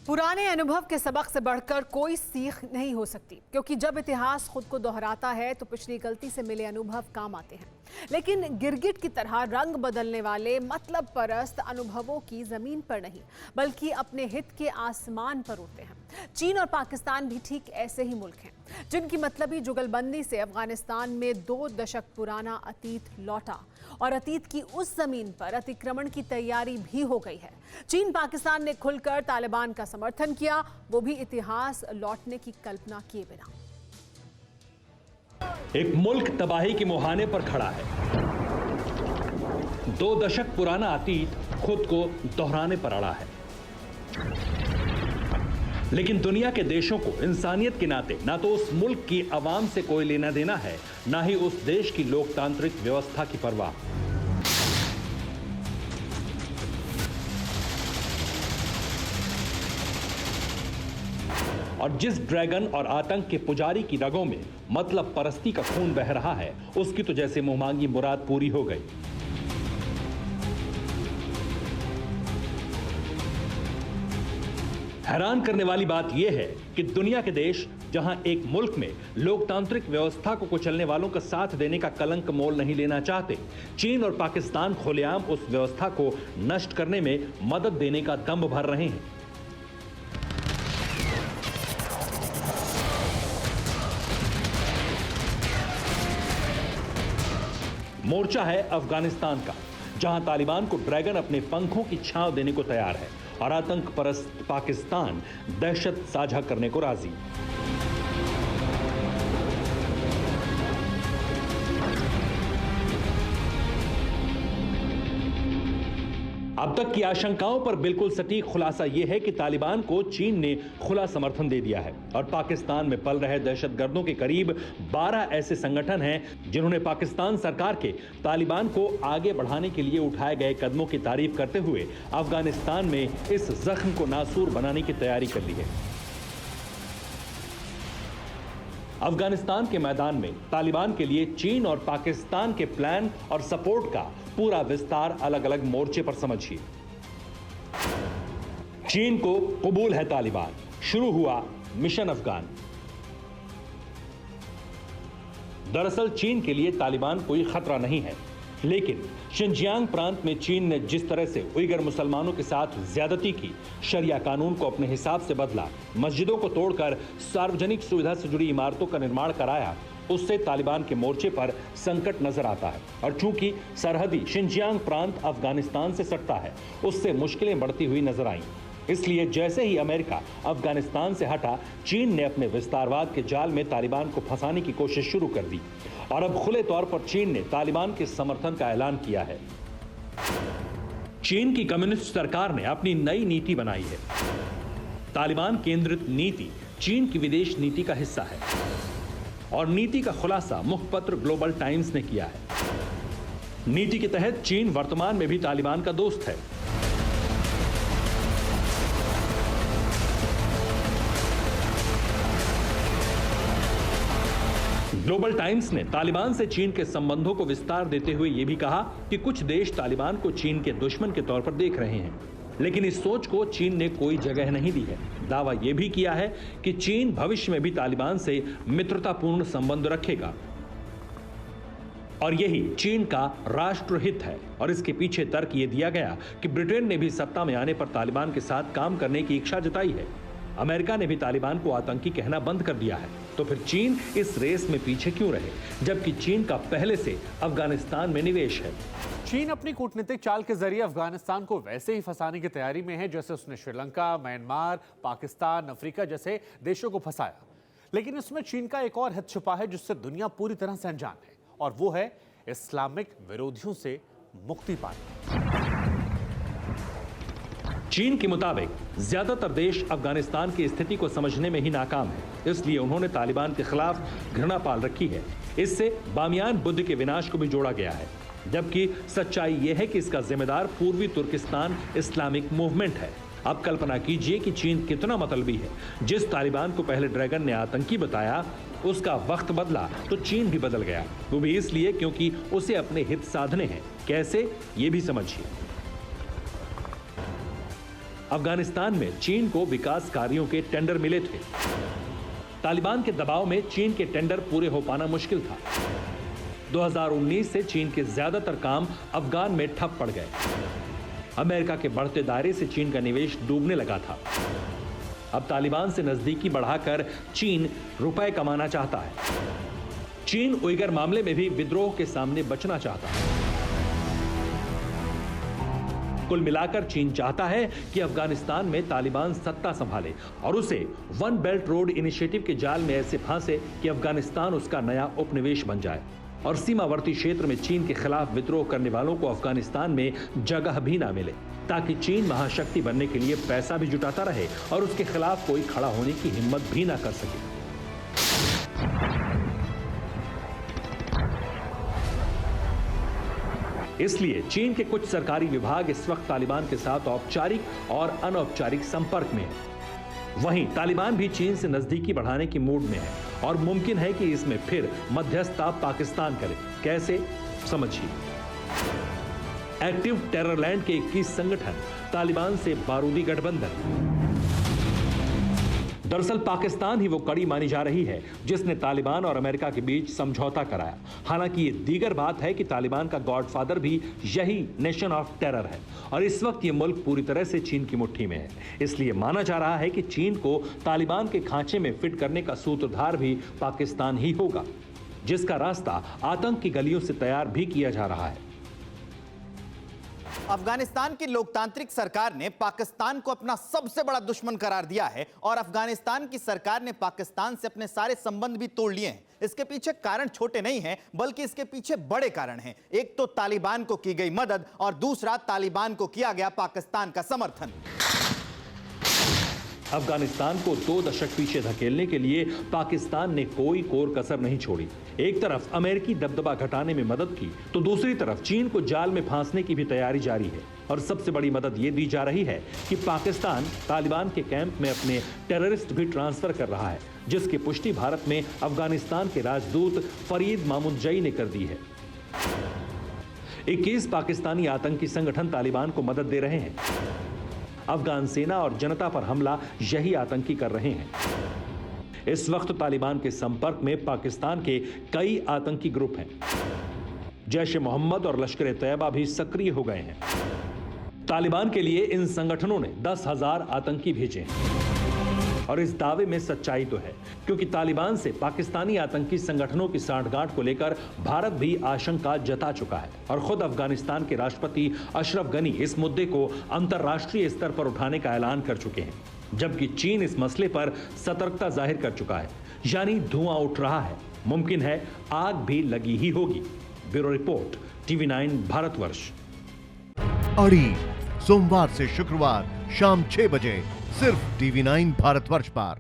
पुराने अनुभव के सबक से बढ़कर कोई सीख नहीं हो सकती, क्योंकि जब इतिहास खुद को दोहराता है तो पिछली गलती से मिले अनुभव काम आते हैं। लेकिन गिरगिट की तरह रंग बदलने वाले मतलब परस्त अनुभवों की जमीन पर नहीं बल्कि अपने हित के आसमान पर उड़ते हैं। चीन और पाकिस्तान भी ठीक ऐसे ही मुल्क हैं जिनकी मतलबी जुगलबंदी से अफगानिस्तान में 2 दशक पुराना अतीत लौटा और अतीत की उस जमीन पर अतिक्रमण की तैयारी भी हो गई है। चीन पाकिस्तान ने खुलकर तालिबान का समर्थन किया, वो भी इतिहास लौटने की कल्पना किए बिना। एक मुल्क तबाही के मुहाने पर खड़ा है। 2 दशक पुराना अतीत खुद को दोहराने पर अड़ा है। लेकिन दुनिया के देशों को इंसानियत के नाते ना तो उस मुल्क की आवाम से कोई लेना देना है, ना ही उस देश की लोकतांत्रिक व्यवस्था की परवाह। और जिस ड्रैगन और आतंक के पुजारी की रगों में मतलब परस्ती का खून बह रहा है, उसकी तो जैसे मुंहमांगी मुराद पूरी हो गई। हैरान करने वाली बात यह है कि दुनिया के देश जहां एक मुल्क में लोकतांत्रिक व्यवस्था को कुचलने वालों का साथ देने का कलंक मोल नहीं लेना चाहते, चीन और पाकिस्तान खुलेआम उस व्यवस्था को नष्ट करने में मदद देने का दम भर रहे हैं। मोर्चा है अफगानिस्तान का, जहां तालिबान को ड्रैगन अपने पंखों की छांव देने को तैयार है और आतंक परस्त पाकिस्तान दहशत साझा करने को राजी। अब तक की आशंकाओं पर बिल्कुल सटीक खुलासा यह है कि तालिबान को चीन ने खुला समर्थन दे दिया है और पाकिस्तान में पल रहे दहशतगर्दों के करीब 12 ऐसे संगठन हैं जिन्होंने पाकिस्तान सरकार के तालिबान को आगे बढ़ाने के लिए उठाए गए कदमों की तारीफ करते हुए अफगानिस्तान में इस जख्म को नासूर बनाने की तैयारी कर ली है। अफगानिस्तान के मैदान में तालिबान के लिए चीन और पाकिस्तान के प्लान और सपोर्ट का पूरा विस्तार अलग अलग मोर्चे पर समझिए। चीन को कबूल है तालिबान, शुरू हुआ मिशन अफगान। दरअसल चीन के लिए तालिबान कोई खतरा नहीं है, लेकिन शिनजियांग प्रांत में चीन ने जिस तरह से उइगर मुसलमानों के साथ ज्यादती की, शरिया कानून को अपने हिसाब से बदला, मस्जिदों को तोड़कर सार्वजनिक सुविधा से जुड़ी इमारतों का निर्माण कराया, उससे तालिबान के मोर्चे पर संकट नजर आता है। और चूंकि सरहदी शिनजियांग प्रांत अफगानिस्तान से सटता है, उससे मुश्किलें बढ़ती हुई नजर आईं। इसलिए जैसे ही अमेरिका अफगानिस्तान से हटा, चीन ने अपने विस्तारवाद के जाल में तालिबान को फंसाने की कोशिश शुरू कर दी और अब खुले तौर पर चीन ने तालिबान के समर्थन का ऐलान किया है। चीन की कम्युनिस्ट सरकार ने अपनी नई नीति बनाई है। तालिबान केंद्रित नीति चीन की विदेश नीति का हिस्सा है और नीति का खुलासा मुखपत्र ग्लोबल टाइम्स ने किया है। नीति के तहत चीन वर्तमान में भी तालिबान का दोस्त है। ग्लोबल टाइम्स ने तालिबान से चीन के संबंधों को विस्तार देते हुए यह भी कहा कि कुछ देश तालिबान को चीन के दुश्मन के तौर पर देख रहे हैं, लेकिन इस सोच को चीन ने कोई जगह नहीं दी है। दावा यह भी किया है कि चीन भविष्य में भी तालिबान से मित्रतापूर्ण संबंध रखेगा और यही चीन का राष्ट्रहित है। और इसके पीछे तर्क यह दिया गया कि ब्रिटेन ने भी सत्ता में आने पर तालिबान के साथ काम करने की इच्छा जताई है। अमेरिका ने भी तालिबान को आतंकी कहना बंद कर दिया है। तो फिर चीन इस रेस में पीछे क्यों रहे, जबकि चीन का पहले से अफगानिस्तान में निवेश है। चीन अपनी कूटनीतिक चाल के जरिए अफगानिस्तान को वैसे ही फंसाने की तैयारी में है जैसे उसने श्रीलंका, म्यांमार, पाकिस्तान, अफ्रीका जैसे देशों को फंसाया। लेकिन इसमें चीन का एक और हित छुपा है जिससे दुनिया पूरी तरह से अनजान है, और वो है इस्लामिक विरोधियों से मुक्ति पाना। चीन के मुताबिक ज्यादातर देश अफगानिस्तान की स्थिति को समझने में ही नाकाम है, इसलिए उन्होंने तालिबान के खिलाफ घृणा पाल रखी है। इससे बामियान बुद्ध के विनाश को भी जोड़ा गया है, जबकि सच्चाई यह है कि इसका जिम्मेदार पूर्वी तुर्किस्तान इस्लामिक मूवमेंट है। अब कल्पना कीजिए कि चीन कितना मतलबी है। जिस तालिबान को पहले ड्रैगन ने आतंकी बताया, उसका वक्त बदला तो चीन भी बदल गया, वो भी इसलिए क्योंकि उसे अपने हित साधने हैं। कैसे, ये भी समझिए। अफगानिस्तान में चीन को विकास कार्यों के टेंडर मिले थे। तालिबान के दबाव में चीन के टेंडर पूरे हो पाना मुश्किल था। 2019 से चीन के ज्यादातर काम अफगान में ठप पड़ गए। अमेरिका के बढ़ते दायरे से चीन का निवेश डूबने लगा था। अब तालिबान से नजदीकी बढ़ाकर चीन रुपए कमाना चाहता है। चीन उइगर मामले में भी विद्रोह के सामने बचना चाहता है। कुल मिलाकर चीन चाहता है कि अफगानिस्तान में तालिबान सत्ता संभाले और उसे वन बेल्ट रोड इनिशिएटिव के जाल में ऐसे फांसे कि अफगानिस्तान उसका नया उपनिवेश बन जाए और सीमावर्ती क्षेत्र में चीन के खिलाफ विद्रोह करने वालों को अफगानिस्तान में जगह भी ना मिले, ताकि चीन महाशक्ति बनने के लिए पैसा भी जुटाता रहे और उसके खिलाफ कोई खड़ा होने की हिम्मत भी ना कर सके। इसलिए चीन के कुछ सरकारी विभाग इस वक्त तालिबान के साथ औपचारिक और अनौपचारिक संपर्क में है। वहीं तालिबान भी चीन से नजदीकी बढ़ाने की मूड में है और मुमकिन है कि इसमें फिर मध्यस्थता पाकिस्तान करे। कैसे, समझिए। एक्टिव टेररलैंड के 21 संगठन, तालिबान से बारूदी गठबंधन। दरअसल पाकिस्तान ही वो कड़ी मानी जा रही है जिसने तालिबान और अमेरिका के बीच समझौता कराया। हालांकि ये दीगर बात है कि तालिबान का गॉडफादर भी यही नेशन ऑफ टेरर है और इस वक्त ये मुल्क पूरी तरह से चीन की मुट्ठी में है। इसलिए माना जा रहा है कि चीन को तालिबान के खांचे में फिट करने का सूत्रधार भी पाकिस्तान ही होगा, जिसका रास्ता आतंक की गलियों से तैयार भी किया जा रहा है। अफगानिस्तान की लोकतांत्रिक सरकार ने पाकिस्तान को अपना सबसे बड़ा दुश्मन करार दिया है और अफगानिस्तान की सरकार ने पाकिस्तान से अपने सारे संबंध भी तोड़ लिए हैं। इसके पीछे कारण छोटे नहीं हैं, बल्कि इसके पीछे बड़े कारण हैं। एक तो तालिबान को की गई मदद और दूसरा तालिबान को किया गया पाकिस्तान का समर्थन। अफगानिस्तान को 2 दशक पीछे धकेलने के लिए पाकिस्तान ने कोई कोर कसर नहीं छोड़ी। एक तरफ अमेरिकी दबदबा घटाने में मदद की तो दूसरी तरफ चीन को जाल में फांसने की भी तैयारी जारी है। और सबसे बड़ी मदद यह दी जा रही है कि पाकिस्तान तालिबान के कैंप में अपने टेररिस्ट भी ट्रांसफर कर रहा है, जिसकी पुष्टि भारत में अफगानिस्तान के राजदूत फरीद मामुनजई ने कर दी है। 21 पाकिस्तानी आतंकी संगठन तालिबान को मदद दे रहे हैं। अफगान सेना और जनता पर हमला यही आतंकी कर रहे हैं। इस वक्त तालिबान के संपर्क में पाकिस्तान के कई आतंकी ग्रुप हैं। जैश ए मोहम्मद और लश्कर ए तैयबा भी सक्रिय हो गए हैं। तालिबान के लिए इन संगठनों ने 10,000 आतंकी भेजे हैं और इस दावे में सच्चाई तो है, क्योंकि तालिबान से पाकिस्तानी आतंकी संगठनों की सांठगांठ को लेकर भारत भी आशंका जता चुका है और खुद अफगानिस्तान के राष्ट्रपति अशरफ गनी इस मुद्दे को अंतर्राष्ट्रीय स्तर पर उठाने का ऐलान कर चुके हैं, जबकि चीन इस मसले पर सतर्कता जाहिर कर चुका है। यानी धुआं उठ रहा है, मुमकिन है आग भी लगी ही होगी। Bureau report, TV9 Bharatvarsh. अड़ी सोमवार से शुक्रवार शाम 6 बजे सिर्फ TV9 भारतवर्ष पर।